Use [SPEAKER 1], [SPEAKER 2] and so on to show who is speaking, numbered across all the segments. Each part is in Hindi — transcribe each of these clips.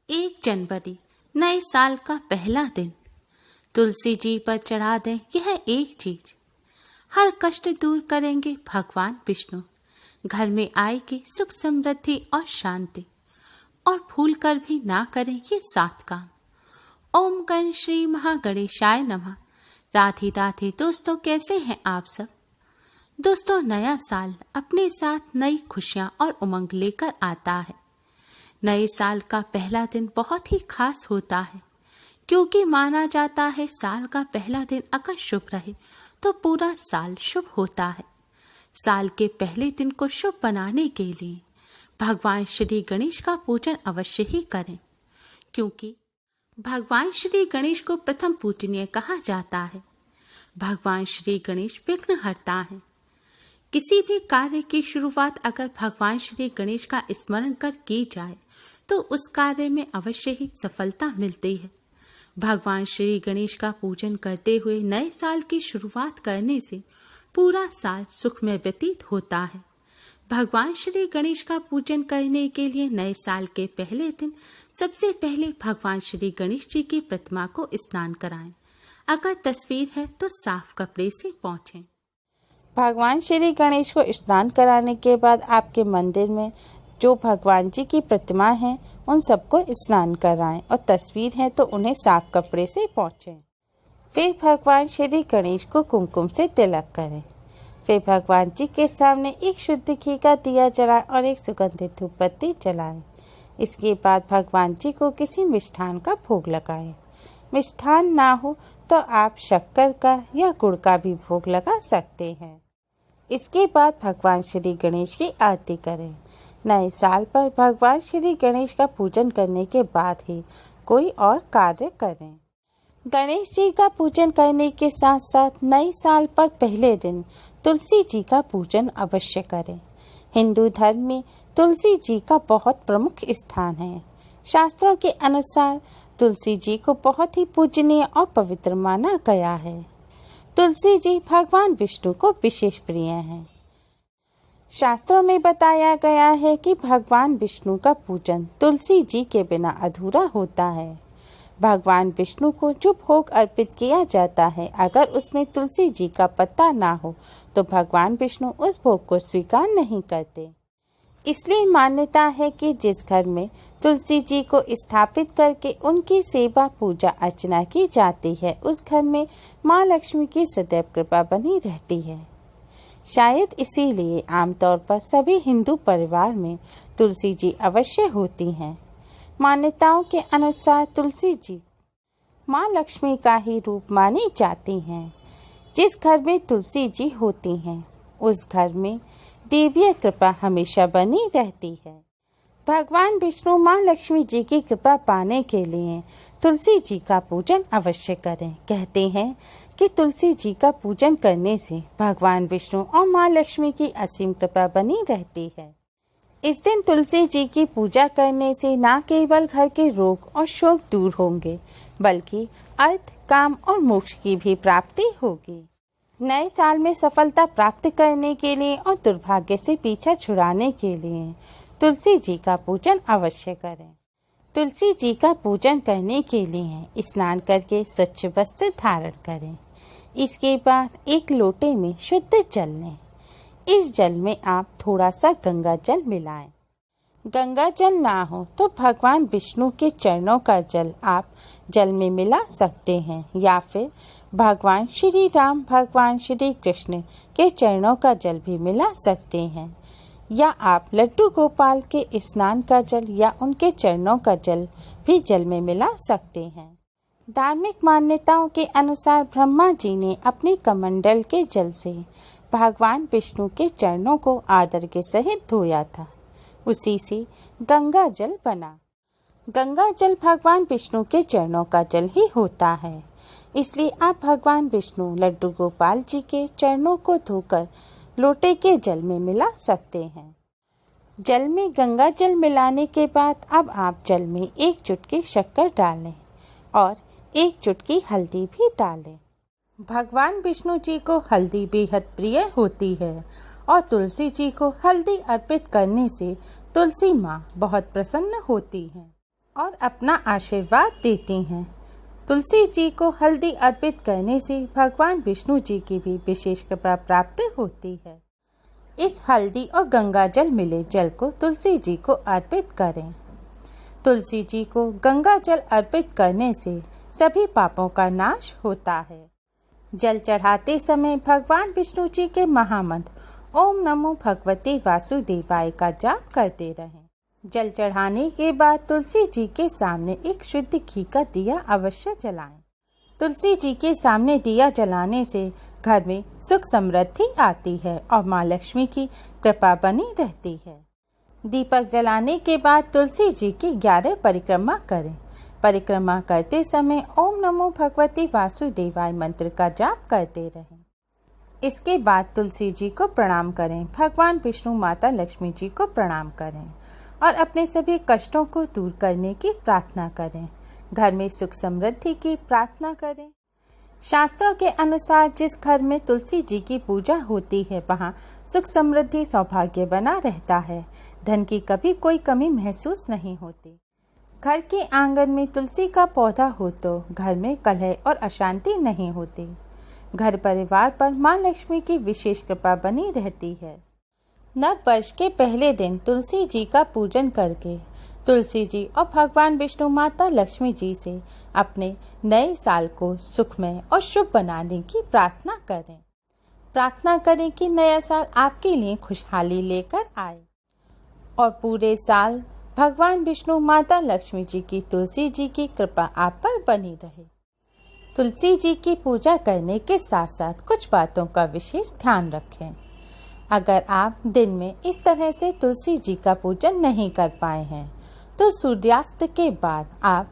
[SPEAKER 1] 1 जनवरी नए साल का पहला दिन। तुलसी जी पर चढ़ा दें यह एक चीज, हर कष्ट दूर करेंगे भगवान विष्णु। घर में आएगी सुख समृद्धि और शांति, और भूल कर भी ना करें ये 7 काम। ओम गण श्री महागणेशाय नमः। राधे राधे दोस्तों, कैसे हैं आप सब? दोस्तों, नया साल अपने साथ नई खुशियां और उमंग लेकर आता है। नए साल का पहला दिन बहुत ही खास होता है, क्योंकि माना जाता है साल का पहला दिन अगर शुभ रहे तो पूरा साल शुभ होता है। साल के पहले दिन को शुभ बनाने के लिए भगवान श्री गणेश का पूजन अवश्य ही करें, क्योंकि भगवान श्री गणेश को प्रथम पूजनीय कहा जाता है। भगवान श्री गणेश विघ्न हरता है। किसी भी कार्य की शुरुआत अगर भगवान श्री गणेश का स्मरण कर की जाए तो उस कार्य में अवश्य ही सफलता मिलती है। भगवान श्री गणेश का पूजन करते हुए नए साल की शुरुआत करने से पूरा साल सुखमय व्यतीत होता है। भगवान श्री गणेश का पूजन करने के लिए नए साल के पहले दिन सबसे पहले भगवान श्री गणेश जी की प्रतिमा को स्नान कराएं। अगर तस्वीर है तो साफ कपड़े से पोंछें।
[SPEAKER 2] भगवान श्री गणेश को स्नान कराने के बाद आपके मंदिर में जो भगवान जी की प्रतिमा है उन सबको स्नान कराएं, और तस्वीर है तो उन्हें साफ कपड़े से पोंछें। फिर भगवान श्री गणेश को कुमकुम से तिलक करें। फिर भगवान जी के सामने एक शुद्ध घी का दिया जलाएं और एक सुगंधित धूप बत्ती जलाएं। इसके बाद भगवान जी को किसी मिष्ठान का भोग लगाएं। मिष्ठान ना हो तो आप शक्कर का या गुड़ का भी भोग लगा सकते हैं। इसके बाद भगवान श्री गणेश की आरती करें। नए साल पर भगवान श्री गणेश का पूजन करने के बाद ही कोई और कार्य करें। गणेश जी का पूजन करने के साथ साथ नए साल पर पहले दिन तुलसी जी का पूजन अवश्य करें। हिंदू धर्म में तुलसी जी का बहुत प्रमुख स्थान है। शास्त्रों के अनुसार तुलसी जी को बहुत ही पूजनीय और पवित्र माना गया है। तुलसी जी भगवान विष्णु को विशेष प्रिय हैं। शास्त्रों में बताया गया है कि भगवान विष्णु का पूजन तुलसी जी के बिना अधूरा होता है। भगवान विष्णु को जो भोग अर्पित किया जाता है, अगर उसमें तुलसी जी का पत्ता ना हो तो भगवान विष्णु उस भोग को स्वीकार नहीं करते। इसलिए मान्यता है कि जिस घर में तुलसी जी को स्थापित करके उनकी सेवा पूजा अर्चना की जाती है, उस घर में माँ लक्ष्मी की सदैव कृपा बनी रहती है। शायद इसीलिए आमतौर पर सभी हिंदू परिवार में तुलसी जी अवश्य होती हैं। मान्यताओं के अनुसार तुलसी जी माँ लक्ष्मी का ही रूप मानी जाती हैं। जिस घर में तुलसी जी होती हैं, उस घर में देवीय कृपा हमेशा बनी रहती है। भगवान विष्णु माँ लक्ष्मी जी की कृपा पाने के लिए तुलसी जी का पूजन अवश्य करें। कहते हैं कि तुलसी जी का पूजन करने से भगवान विष्णु और माँ लक्ष्मी की असीम कृपा बनी रहती है। इस दिन तुलसी जी की पूजा करने से न केवल घर के रोग और शोक दूर होंगे, बल्कि अर्थ, काम और मोक्ष की भी प्राप्ति होगी। नए साल में सफलता प्राप्त करने के लिए और दुर्भाग्य से पीछा छुड़ाने के लिए तुलसी जी का पूजन अवश्य करें। तुलसी जी का पूजन करने के लिए स्नान करके स्वच्छ वस्त्र धारण करें। इसके बाद एक लोटे में शुद्ध जल लें। इस जल में आप थोड़ा सा गंगा जल मिलाएं। गंगा जल ना हो तो भगवान विष्णु के चरणों का जल आप जल में मिला सकते हैं, या फिर भगवान श्री राम, भगवान श्री कृष्ण के चरणों का जल भी मिला सकते हैं, या आप लड्डू गोपाल के स्नान का जल या उनके चरणों का जल भी जल में मिला सकते हैं। धार्मिक मान्यताओं के अनुसार ब्रह्मा जी ने अपने कमंडल के जल से भगवान विष्णु के चरणों को आदर के सहित धोया था। उसी से गंगा जल बना। गंगा जल भगवान विष्णु के चरणों का जल ही होता है। इसलिए आप भगवान विष्णु लड्डू गोपाल जी के चरणों को धोकर लोटे के जल में मिला सकते हैं। जल में गंगा जल मिलाने के बाद अब आप जल में 1 चुटकी शक्कर डालें और 1 चुटकी हल्दी भी डालें। भगवान विष्णु जी को हल्दी बेहद प्रिय होती है, और तुलसी जी को हल्दी अर्पित करने से तुलसी माँ बहुत प्रसन्न होती हैं। और अपना आशीर्वाद देती हैं। तुलसी जी को हल्दी अर्पित करने से भगवान विष्णु जी की भी विशेष कृपा प्राप्त होती है। इस हल्दी और गंगा जल मिले जल को तुलसी जी को अर्पित करें। तुलसी जी को गंगा जल अर्पित करने से सभी पापों का नाश होता है। जल चढ़ाते समय भगवान विष्णु जी के महामंत्र ओम नमो भगवते वासुदेवाय का जाप करते रहें। जल चढ़ाने के बाद तुलसी जी के सामने एक शुद्ध घी का दिया अवश्य जलाएं। तुलसी जी के सामने दिया जलाने से घर में सुख समृद्धि आती है और माँ लक्ष्मी की कृपा बनी रहती है। दीपक जलाने के बाद तुलसी जी की 11 परिक्रमा करें। परिक्रमा करते समय ओम नमो भगवते वासुदेवाय मंत्र का जाप करते रहें। इसके बाद तुलसी जी को प्रणाम करें, भगवान विष्णु माता लक्ष्मी जी को प्रणाम करें और अपने सभी कष्टों को दूर करने की प्रार्थना करें। घर में सुख समृद्धि की प्रार्थना करें। शास्त्रों के अनुसार जिस घर में तुलसी जी की पूजा होती है वहाँ सुख समृद्धि सौभाग्य बना रहता है। धन की कभी कोई कमी महसूस नहीं होती। घर के आंगन में तुलसी का पौधा हो तो घर में कलह और अशांति नहीं होती। घर परिवार पर माँ लक्ष्मी की विशेष कृपा बनी रहती है। नव वर्ष के पहले दिन तुलसी जी का पूजन करके तुलसी जी और भगवान विष्णु माता लक्ष्मी जी से अपने नए साल को सुखमय और शुभ बनाने की प्रार्थना करें। प्रार्थना करें कि नया साल आपके लिए खुशहाली लेकर आए और पूरे साल भगवान विष्णु माता लक्ष्मी जी की तुलसी जी की कृपा आप पर बनी रहे। तुलसी जी की पूजा करने के साथ साथ कुछ बातों का विशेष ध्यान रखें। अगर आप दिन में इस तरह से तुलसी जी का पूजन नहीं कर पाए हैं तो सूर्यास्त के बाद आप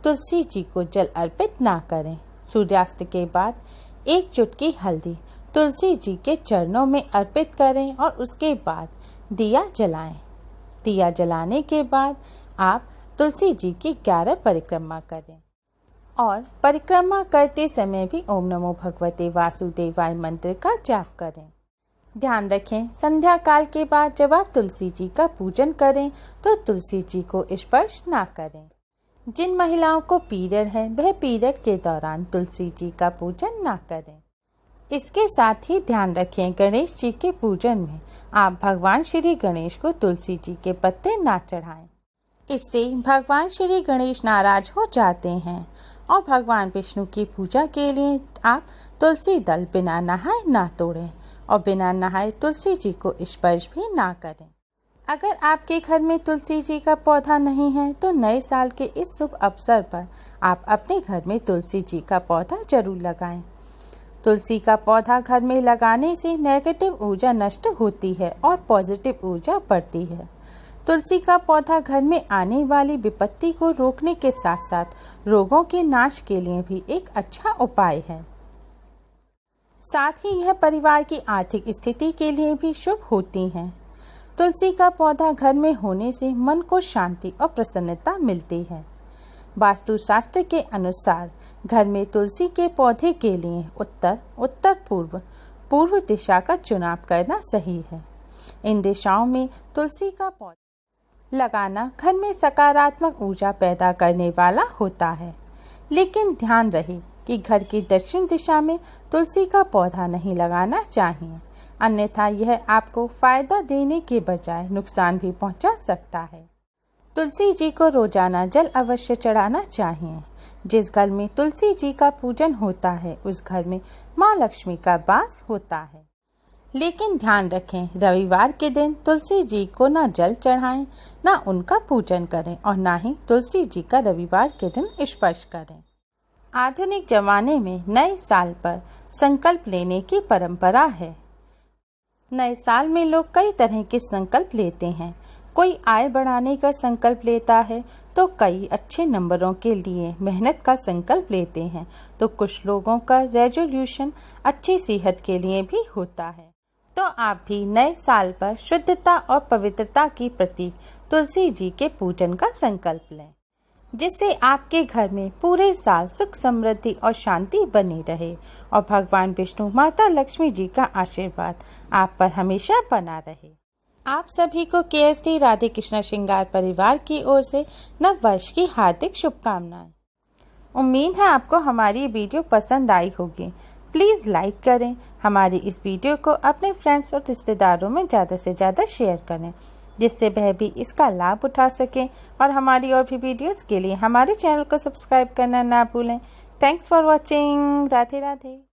[SPEAKER 2] तुलसी जी को जल अर्पित ना करें। सूर्यास्त के बाद एक चुटकी हल्दी तुलसी जी के चरणों में अर्पित करें और उसके बाद दिया जलाएं। दिया जलाने के बाद आप तुलसी जी की 11 परिक्रमा करें और परिक्रमा करते समय भी ओम नमो भगवते वासुदेवाय मंत्र का जाप करें। ध्यान रखें, संध्या काल के बाद जब आप तुलसी जी का पूजन करें तो तुलसी जी को स्पर्श ना करें। जिन महिलाओं को पीरियड है वह पीरियड के दौरान तुलसी जी का पूजन ना करें। इसके साथ ही ध्यान रखें, गणेश जी के पूजन में आप भगवान श्री गणेश को तुलसी जी के पत्ते ना चढ़ाएं। इससे भगवान श्री गणेश नाराज हो जाते हैं और भगवान विष्णु की पूजा के लिए आप तुलसी दल बिना नहाए ना तोड़ें और बिना नहाए तुलसी जी को स्पर्श भी ना करें। अगर आपके घर में तुलसी जी का पौधा नहीं है तो नए साल के इस शुभ अवसर पर आप अपने घर में तुलसी जी का पौधा जरूर लगाएं। तुलसी का पौधा घर में लगाने से नेगेटिव ऊर्जा नष्ट होती है और पॉजिटिव ऊर्जा बढ़ती है। तुलसी का पौधा घर में आने वाली विपत्ति को रोकने के साथ साथ रोगों के नाश के लिए भी एक अच्छा उपाय है। साथ ही यह परिवार की आर्थिक स्थिति के लिए भी शुभ होती है। तुलसी का पौधा घर में होने से मन को शांति और प्रसन्नता मिलती है। वास्तुशास्त्र के अनुसार घर में तुलसी के पौधे के लिए उत्तर पूर्व दिशा का चुनाव करना सही है। इन दिशाओं में तुलसी का पौधा लगाना घर में सकारात्मक ऊर्जा पैदा करने वाला होता है। लेकिन ध्यान रहे कि घर की दक्षिण दिशा में तुलसी का पौधा नहीं लगाना चाहिए, अन्यथा यह आपको फायदा देने के बजाय नुकसान भी पहुंचा सकता है। तुलसी जी को रोजाना जल अवश्य चढ़ाना चाहिए। जिस घर में तुलसी जी का पूजन होता है उस घर में माँ लक्ष्मी का वास होता है। लेकिन ध्यान रखें, रविवार के दिन तुलसी जी को ना जल चढ़ाएं, ना उनका पूजन करें और ना ही तुलसी जी का रविवार के दिन स्पर्श करें। आधुनिक जमाने में नए साल पर संकल्प लेने की परंपरा है। नए साल में लोग कई तरह के संकल्प लेते हैं। कोई आय बढ़ाने का संकल्प लेता है तो कई अच्छे नंबरों के लिए मेहनत का संकल्प लेते हैं, तो कुछ लोगों का रेजोल्यूशन अच्छी सेहत के लिए भी होता है। तो आप भी नए साल पर शुद्धता और पवित्रता की प्रतीक तुलसी जी के पूजन का संकल्प लें, जिससे आपके घर में पूरे साल सुख समृद्धि और शांति बनी रहे और भगवान विष्णु माता लक्ष्मी जी का आशीर्वाद आप पर हमेशा बना रहे। आप सभी को KSD राधे कृष्ण श्रृंगार परिवार की ओर से नव वर्ष की हार्दिक शुभकामनाएं। उम्मीद है आपको हमारी वीडियो पसंद आई होगी। प्लीज़ लाइक करें। हमारी इस वीडियो को अपने फ्रेंड्स और रिश्तेदारों में ज़्यादा से ज़्यादा शेयर करें, जिससे वह भी इसका लाभ उठा सकें। और हमारी और भी वीडियोस के लिए हमारे चैनल को सब्सक्राइब करना ना भूलें। Thanks for watching. Radhe Radhe.